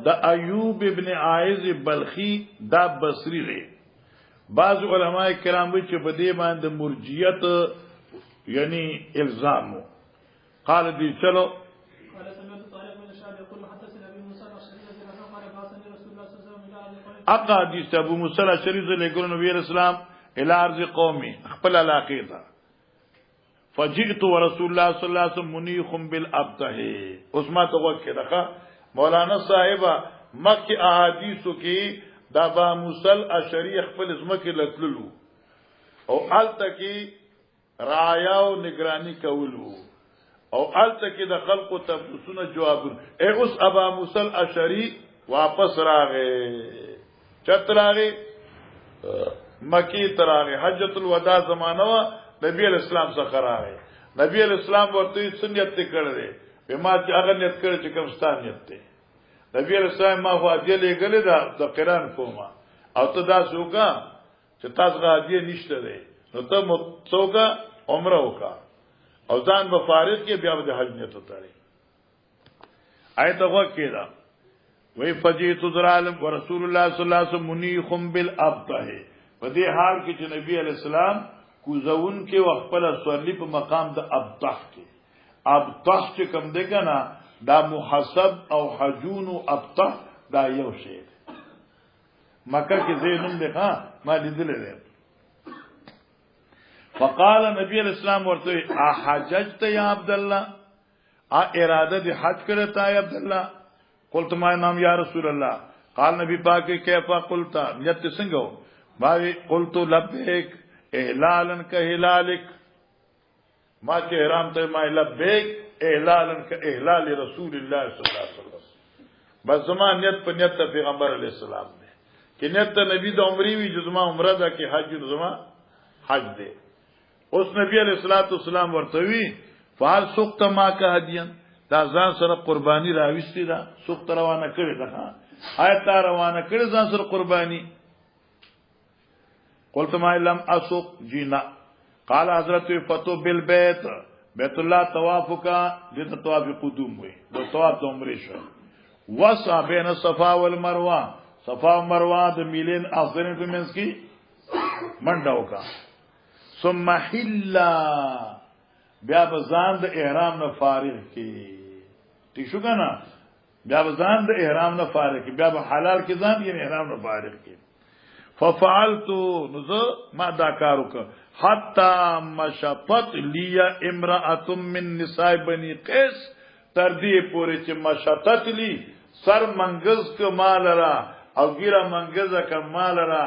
Speaker 1: دا ایوب ابن عائز بلخی دا بصری دی بعض علماء کرام وی چې په دې باندې مرجئیت یعنی الزام قال دی چلو اقا حدیث ابو موسی الاشعری رضی اللہ عنہ نبی اسلام الى ارض قومی خپل علاقه تا فجئت ورسول الله صلی الله علیه وسلم منیخ بالابطح عثمان تو وکړه مولانا صاحب مکه احادیثو کې دا ابو موسی الاشعری خپل زمکه لتللو او التکی رعایا او نگرانی کولو او التکی د خلقو تفسونه جوابونه اوس ابو موسی الاشعری واپس راغې چتراغه مکی تراغه حجۃ الوداع زمانہ وا نبی اسلام څخه راغی نبی اسلام ورته سنت کړل به ما چې هغه نیت کړ چې کوم ستان نیت دی نبی اسلام ما خو اجل لګل دا د قران کومه او ته دا څوکا چې تاسو غادي نشته دی نو ته څوکا عمره وکا او ځان به فارغ کې بیا د حج نیت وتاړي آیت وکړه وی فجیت ذرالم ورسول الله صلی الله علیه وسلم منیخ بالابطح په دې حال کې چې نبی علیہ السلام کوزون کې وخپل سورلی په مقام د ابطح کې ابطح چې کوم دی کنه دا محسب او حجون او ابطح دا یو شی مکه کې زینم دی ها ما لیدل دی فقال نبی علیہ السلام ورته احججت یا عبد الله اراده دی حج کړه تا یا عبد الله قلت ما نام یا رسول الله قال نبی پاک کیفا قلت نیت څنګه باوی قلت لبیک احلالا کهلالک ما چې احرام ته ما لبیک احلالا کاحلال رسول الله صلی الله علیه وسلم بس زمان نیت په نیت پیغمبر علیہ السلام دی چې نیت نبی د عمرې وی جزما عمره ده کې حج زما حج دی اوس نبی علیہ الصلوۃ والسلام ورته وی فال سوقت ما کا هدیان دا ځان سره قربانی راوستي دا سوق روانه کړی دا آیت روانه کړی ځان سره قربانی قلت ما لم اسوق جینا قال حضرت فتو بالبيت بیت الله طوافک د طواف قدوم وي د طواف د عمره شو وسع بین صفا والمروه صفا و مروه د میلین اخرین په منځ کې منډه وکا ثم حلا بیا بزان د احرام نه فارغ کی ٹھیک شو کنه بیا بزان د احرام نه فارغ کی بیا حلال کی ځان یې احرام نه فارغ کی ففعلت نذ ما دا کارو ک حتا مشفت لی امراه من نساء بني قيس تر دې پورې چې مشفت لی سر منګز ک مال را او ګیره منګز ک مال را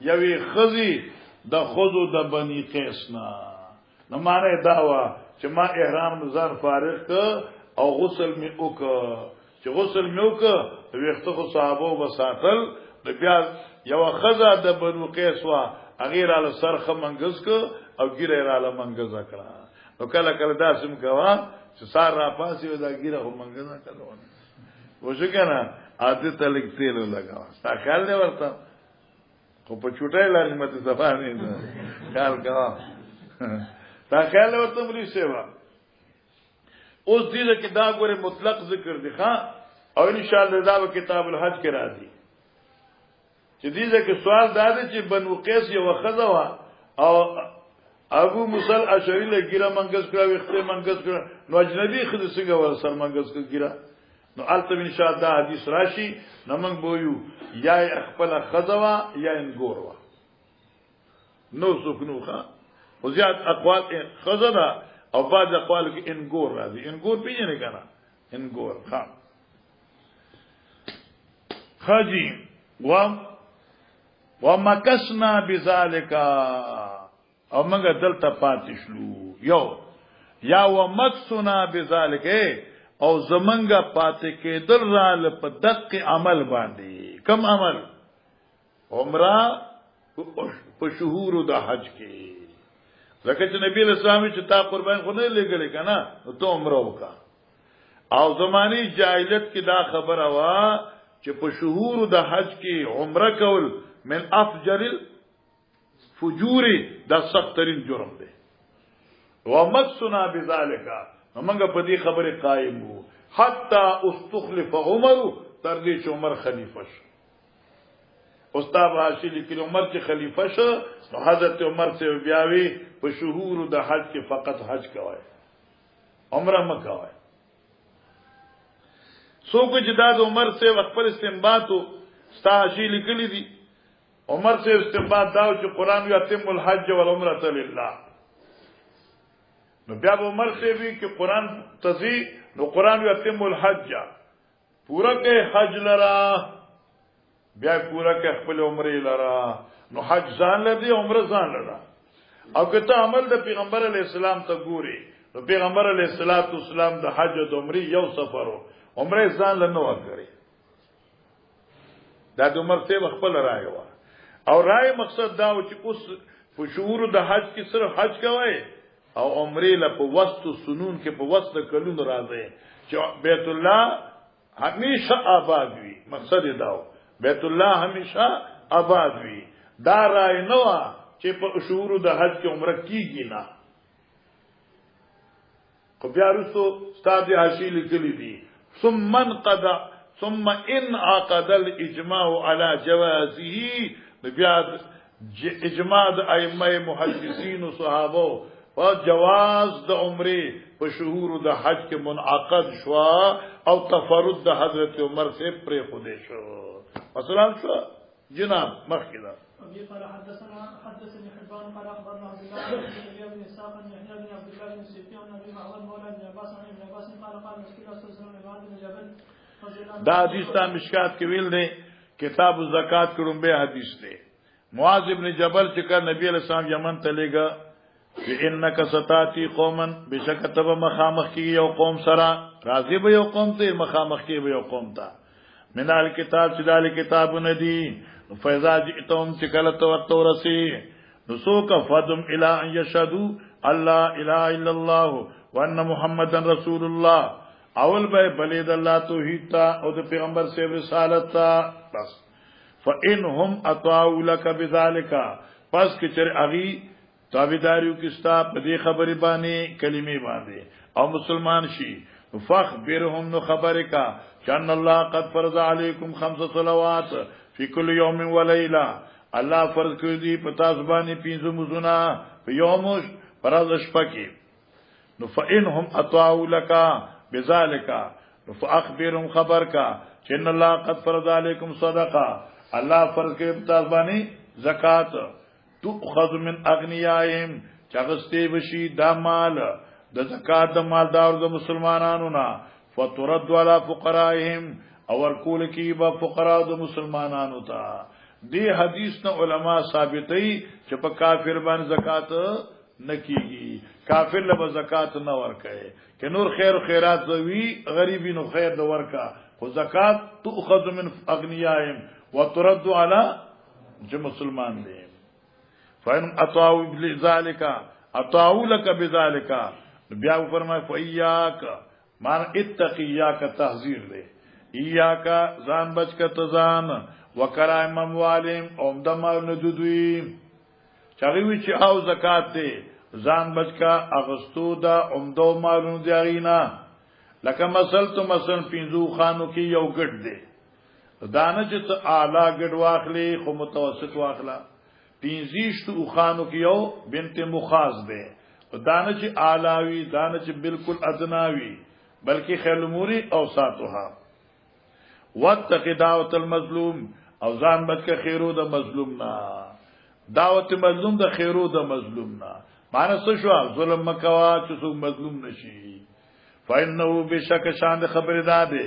Speaker 1: یوي خزي د خزو د بني قيس نه نو معنی داوا چې ما احرام نظر فارغ ک او غسل می وک چې غسل می وک ویخته خو صحابه وساتل د بیا یو خزا د بنو قیس وا غیر ال سرخ منګز ک او ګیره را ل منګز کړه نو کله کله داسم کوا چې سار را پاسې دا ګیره خو منګز کړه وځه کنه عادت تلک تیل لگا تا خیال دی ورته خو په چټای لارې مته صفه نه خیال کا تا خیال ورته ملي سیوا اوس دې کې دا ګوره مطلق ذکر دی ښا او ان شاء الله دا په کتاب الحج کې راځي چې دې کې سوال دا دی چې بنو قیس یو خزه وا او ابو موسی الاشعری له ګیره منګز کړه وخته منګز کړه نو اجنبي خزه څنګه ور سر منګز کړه ګیره نو البته ان شاء الله حدیث راشي نمنګ بویو یا خپل خزه وا یا انګور وا نو سکنوخه او زیاد اقوال خزه ده او بعض اقوال کې انګور راځي انګور پیژنې کنه انګور ها خاجي ومکسنا بذالک او موږ دلته پاتې شلو یو یا ومکسنا بذالک او زمنګ پاتې کېدل رال په دقه عمل باندې کم عمل عمره په شهور د حج کې لکه چې نبی اسلام چې تا قربان خو نه لګلې کنه نو ته عمره وکا او زمانی جاهلیت کې دا خبره وا چې په شهور د حج کې عمره کول من افجر الفجور دا سخت ترین جرم دی ومسنا بذالک موږ په دې خبره قائم وو حتا استخلف عمر تر دې چې عمر خلیفہ شو. استاد حاشی لیکي عمر چې خلیفہ شو نو حضرت عمر سے بیاوی په شهور د حج کې فقط حج کوي عمره مکوي. څوک چې دا د عمر سے خپل استنباط استاد حاشی لیکلي دي عمر سے استنباط داو چې قران یتم الحج والعمره لله. نو بیا عمر سے بھی کہ قران تزي نو قران یتم الحج پورا کې حج لرا بیا پورا کې خپل عمره لرا نو حج ځان لدی عمره ځان لرا. او کته عمل د پیغمبر علی السلام ته ګوري نو پیغمبر علی السلام د حج او عمره یو سفرو عمره ځان لنه وکړي. دا د عمر سے خپل رائے و او رائے مقصد دا و چې اوس په شهور د حج کې صرف حج کوي او عمره له په وسط سنون کې په وسط کلون راځي چې بیت الله همیشه آباد وي. مقصد دا و بیت الله همیشه آباد وي. دا رائے نه و چې په شهور د حج کې عمره کیږي نه. خو بیا وروسته استاد حاشی لیکلی دي ثم ان عقد الاجماع على جوازه. بیا اجماع د ائمه محدثین او صحابه او جواز د عمره په شهور د حج کې منعقد شو او تفرد د حضرت عمر سے پرې خوده شو. مثلا شو جناب مخکدا
Speaker 2: ابي قال حدثني حبان قال اخبرنا عبد الله بن اسحاق بن يحيى بن عبد الله بن سفيان بن ابي معمر مولى بن عباس عن ابن عباس قال رسول الله صلى الله عليه وسلم
Speaker 1: دا حدیث تا مشکات کې ویل دی کتاب الزکات کې رومبه حدیث دی. معاذ ابن جبل چې کا نبی علیہ السلام یمن ته لګا چې انک ستاتی قوما بشکتب مخامخ کی یو قوم سرا راضی به یو قوم ته مخامخ کی به یو قوم ته من الکتاب چې دال کتاب ندی فیضا جئتم چې کله تو رسی نسوک فدم الی ان یشهدوا الله اله الا الله وان محمدن رسول الله. اول به بلید الله توحید تا او د پیغمبر سے رسالت تا بس. فانهم اطاعوا لك بذلك پس کې چر اغي تابعداریو کستا په دې خبرې باندې کلمې باندې او مسلمان شي فخبرهم نو خبره کا ان الله قد فرض علیکم 5 صلوات فی کل یوم و لیلہ. الله فرض کړی دی په تاسو باندې 5 مزونه په یوم فرض شپه کې. نو فانهم اطاعوا لك بذلك فاخبرهم خبر کا ان الله قد فرض علیکم صدقه. الله فرض کړی په تاسو باندې زکات تؤخذ من اغنیائهم چغستی بشی دا مال د زکات د مالدار د مسلمانانو نا فترد علی فقرائهم او ورکول کی با فقرا د مسلمانانو تا. دی حدیث نه علما ثابتئی چې په کافر باندې زکات نکیږي کافر له زکات نه ورکه چې نور خیر خیرات زوی غریبی نو خیر د ورکا خو زکات تؤخذ من اغنیائهم وترد علی چې مسلمان دي. فإن اطاعوا بذلك اطاعوا لك بذلك بیا فرمای فیاک مان اتقیاک تحذیر دے ایاک ځان بچ ک تزان وکرایم اموالهم اومدم ندوی چاوی چې او زکات دے ځان بچ کا اغستو دا اومدو مالونو دیغینا لکه مثلا پینزو خانو کې یو ګډ دے دانه چې اعلی ګډ واخلي خو متوسط واخلا. پینزیشت اوخانو کی یو بنت مخاز دے دانه چې اعلاوی دانه چې بالکل ادناوی بلکې خیر موری اوساتها. واتق دعوت المظلوم او ځان بچ کا خیرو د مظلوم نا دعوت مظلوم د خیرو د مظلوم نا معنی څه شو ظلم مکوا چې څوک مظلوم نشي. فإنه بشک شان خبر داده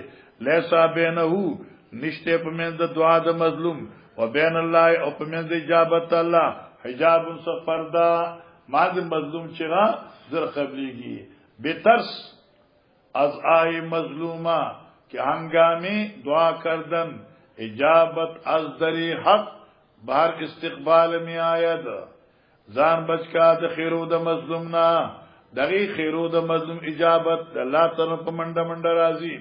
Speaker 1: لیسا بینه نشته په من د دعا د مظلوم وبین الله او په من د اجابت الله حجاب سفردا ما د مظلوم چرا زر قبلیږي به ترس از آی مظلومه که هنگامی دعا کردن اجابت از دری حق بهر استقبال می آید. ځان بچکا د خیرو د مظلوم نه دغه خیرو د مظلوم اجابت الله تعالی په منډه منډه راضی.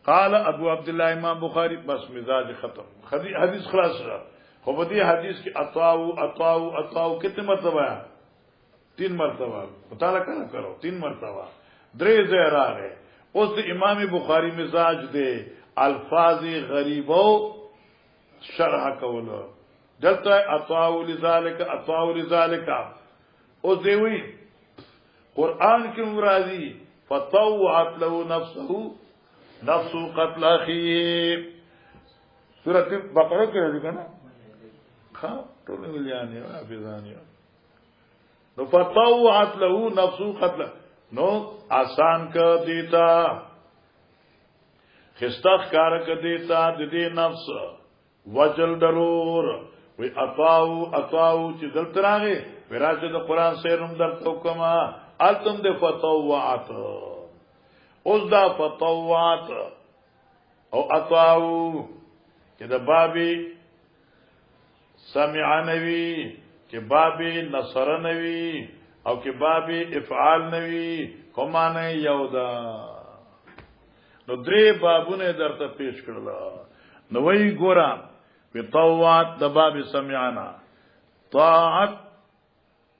Speaker 1: قال ابو عبد الله امام بخاری بس مزاج ختم حدیث خلاص شو. خو په دې حدیث کې اطاو کتنے مرتبہ 3 مرتبہ مطالعہ کرو 3 مرتبہ درې ځای راغی اوس امام بخاری مزاج دے الفاظ غریبو شرح کوله دلته اطاعوا لذالک او دیوی قران کې مرادی فطوعت له نفس قتل اخيه سورۃ بقره کې راځي کنه ها ټول ویلانه حافظانه نو فطوعت له نفس قتل نو آسان کا دیتا خستخ کار کا دیتا دې نفس وجل ضرور وی اطاعو چې دلته راغی وراشه د قران سیرم درته کما التم د فطوعات اوس دا فطوعات او اطاعو چې د بابي سمع نوی چې بابي نصر نوی او کې بابي افعال نوی کومه نه یودا نو درې بابونه درته پیش کړل نو وی ګورم بطوعات دباب سمعنا طاعت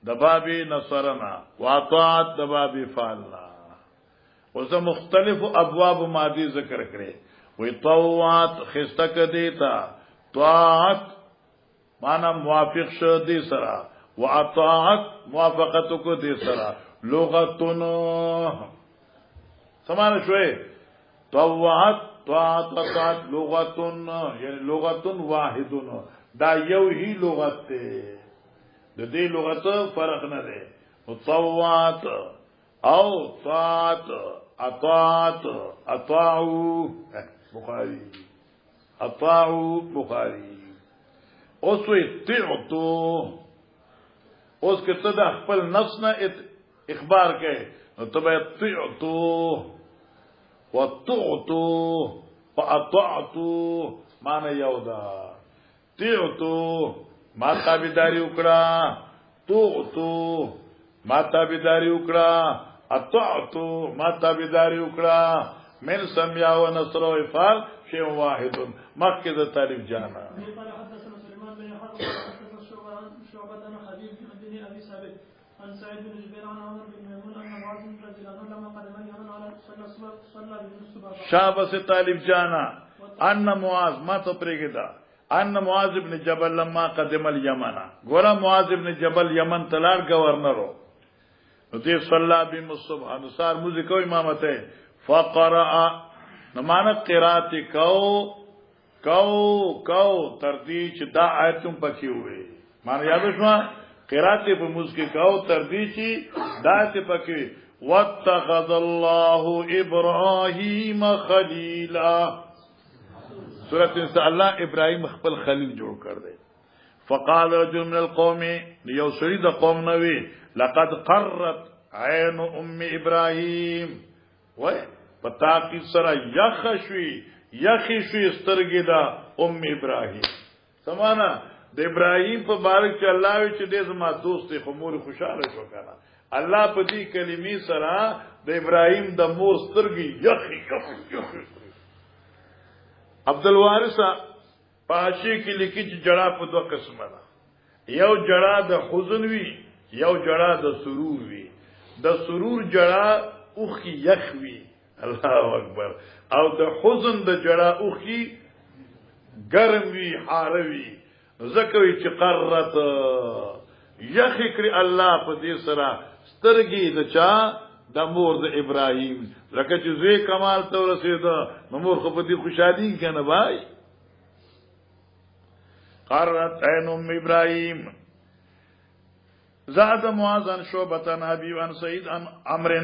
Speaker 1: دباب نصرنا وطاعت دباب فعلنا وزا مختلف ابواب ماضی ذکر کرے وی طوعات خستک دیتا طاعت مانا موافق شو دی سرا وطاعت موافقتو کو دی سرا لغتن سمانا شوئے طوعت طاعت لغتن یعنی لغتن واحدن دا یو ہی لغت تے دا دی لغت فرق نہ دے طوعت او طاعت اطاعو بخاری اطاعو بخاری اوسوی تعتو اوس کے تدا خپل نفس نہ اخبار کے تبع تعتو وطعتو فاطعتو معنی یودا تعتو ما تابیداری اکڑا تعتو ما تابیداری اکڑا اطعتو ما تابیداری اکڑا من سمیا و نصر و افعال شیء واحد مکه د تعریف جانا
Speaker 2: عن سعيد بن جبير عن عمر بن ميمون أن معاذ رضي الله عنه لما قدم اليمن على صلى بالنصب
Speaker 1: شابه سے طالب جانا ان معاذ ما تو پرېګدا ان معاذ ابن جبل لما قدم اليمن ګور معاذ ابن جبل یمن تلار گورنرو نو دې صلى بالنصب انصار موږ کو امامت فقرأ نمانه قرات کو تردی چې دا آیتم پکې وې معنی یاد شو قرات په مسکی کو تردی چې دا څه پکې واتخذ الله ابراهيم خليلا سورۃ النساء الله ابراهيم خپل خلیل جوړ کړ دې فقال رجل من القوم یو سړي د قوم نوې لقد قرت عين ام ابراهيم وای پتا کی سره یخشوی سترګې دا ام ابراهيم سمانا د ابراهيم په بارک چې الله وی چې دې زما دوست خمور خوشاله شو کنه الله په دې کلمې سره د ابراهيم د مور سترګې یخي عبد الوارث پاشي کې لیکي چې جړه په دوه قسمه ده یو جړه د حزن وی یو جړه د سرور وی د سرور جړه اوخي یخ وی الله اکبر او د حزن د جړه اوخي ګرم وی حاروي زکوی چې قرت یخی کری الله په دې سره سترګې د چا د مور د ابراهیم لکه چې زوی کمال ته ورسېد نو مور خو په دې خوشالي کنه بھائی قرت عین ام ابراهیم زاد معاذ عن شعبة عن ابي عن سعيد عن عمرو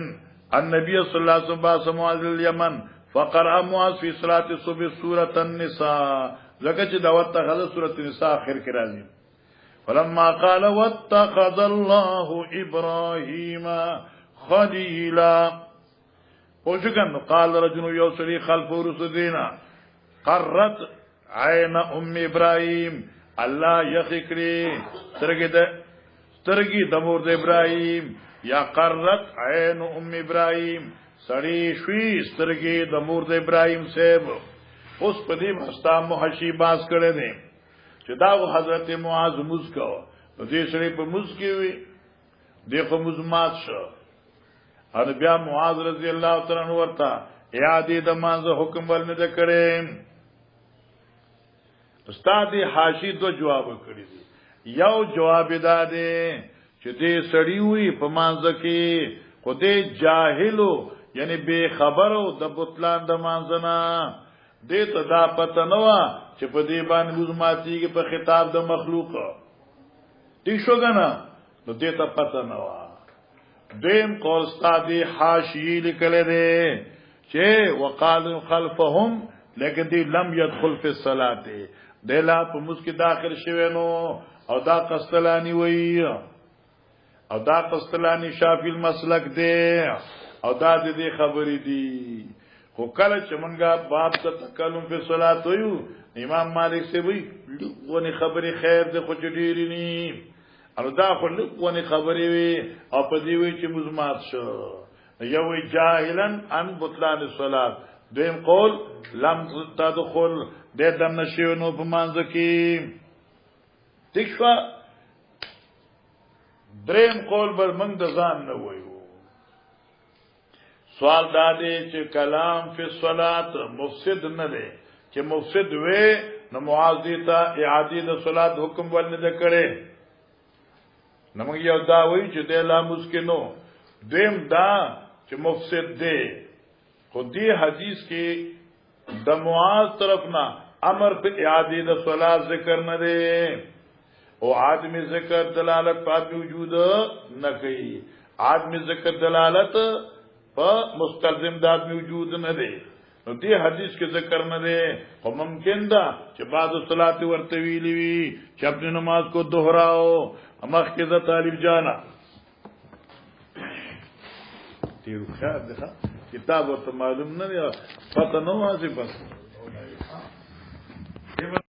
Speaker 1: النبي صلى الله عليه وسلم بعث معاذ اليمن فقرأ معاذ في صلاة الصبح سورة النساء لکه چې دا واتخذ سورۃ النساء اخر کې راځي فلما قال واتخذ الله ابراهيم خليلا وشكن قال رجل يوصلي خلف رسدنا قرت عين ام ابراهيم الله يخكري سترګي د مور د ابراهيم یا قرت عين ام ابراهيم سړي شوي سترګي د مور د ابراهيم صاحب اوس په دې مستا محشی باز کړي دي چې دا حضرت معاذ موږ کو نو دې سره په موږ کې وي دغه مزمات شو ان بیا معاذ رضی الله تعالی عنہ ورته اعاده د مانزه حکم ولنه د کړي استاد حاشی دو جواب کړی دي یو جواب داده چې دې سړی وي په مانزه کې خدای جاهلو یعنی بے خبرو د بطلان د مانزنا دې ته دا پته نه و چې په دې باندې مزماتیږي په خطاب د مخلوق ٹھیک شو کنه نو دې ته پته نه و دیم قول استاد حاشی لیکل دي چې وقال خلفهم لیکن دې لم يدخل في الصلاه دلا په مسکی داخل شوه نو او دا قسطلانی وی او دا قسطلانی شافعی المسلک دی او دا دې خبرې دي خو کله چې مونږه باب ته تکلم په صلات ویو امام مالک سی وی ونی خبرې خیر ده خو ډېری ني او دا خو ونی خبرې وی او په دې وی چې مزمات شو یو جاهلن ان بطلان الصلات دویم قول لم تدخل دې دم نشو نو په مانځ کې تښوا دریم قول بر موږ د ځان نه وایو سوال دادې چې کلام فی الصلات مفسد نه دی چې مفسد وې نو معاذ ته اعاده د صلات حکم ولنه کړي نو موږ یو دا وایو چې د لا مسکینو دیم دا چې مفسد دی خو دې حدیث کې د معاذ طرفنا امر په اعاده د صلات ذکر نه دی او آدمی ذکر دلالت په وجود نه کوي آدمی ذکر دلالت په مستلزم د آدمی وجود نه دی نو دې حدیث کې ذکر نه دی او ممکن ده چې بعد صلات ورته ویلی وي چې خپل نماز کو دوهراو امخ کې ز طالب جانا تیرو خیر ده کتاب ورته معلوم نه دی پته نه واسي بس